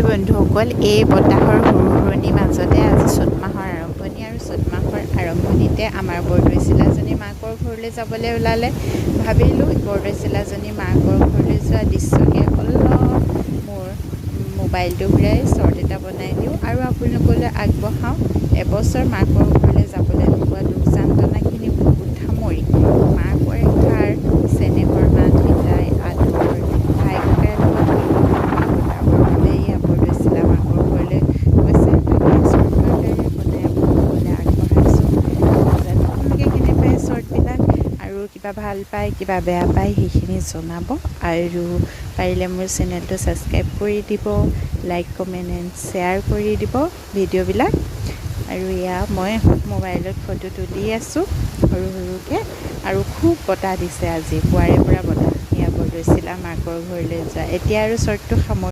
হাই বন্ধুসকল, এই বতাহৰ হুৰহুৰণিৰ মাজতে আজি চ'ত মাহৰ আৰম্ভণি আৰু চ'ত মাহৰ আৰম্ভণিতে আমাৰ বৰদৈচিলাজনী মাকৰ ঘৰলৈ যাবলৈ ওলালে। ভাবিলোঁ বৰদৈচিলাজনী মাকৰ ঘৰলৈ যোৱা দৃশ্যকে অলপ মোৰ মোবাইলটো ঘূৰাই শ্বৰ্ট এটা বনাই দিওঁ আৰু আপোনালোকলৈ আগবঢ়াওঁ এবছৰ মাকৰ ঘৰলৈ যাবলৈ নোপোৱা দুখ যান্ত্ৰণাখিনি বহুত সামৰি মাকৰ এষাৰ চেনেহৰ মাত বিতাই আদৰ ভাই ককাইৰ লগত কিবা ভাল পায় কিবা বেয়া পায় সেইখিনি জনাব আৰু পাৰিলে মোৰ চেনেলটো ছাবস্ক্ৰাইব কৰি দিব, লাইক কমেণ্ট এণ্ড শ্বেয়াৰ কৰি দিব ভিডিঅ'বিলাক। আৰু এয়া মই মোবাইলত ফটো তুলি আছোঁ সৰু সৰুকৈ আৰু খুব বতাহ দিছে আজি পুৱাৰে পৰা বতাহ। এয়া বৰদৈচিলা মাকৰ ঘৰলৈ যোৱা এতিয়া আৰু শ্বৰ্টটো সামৰি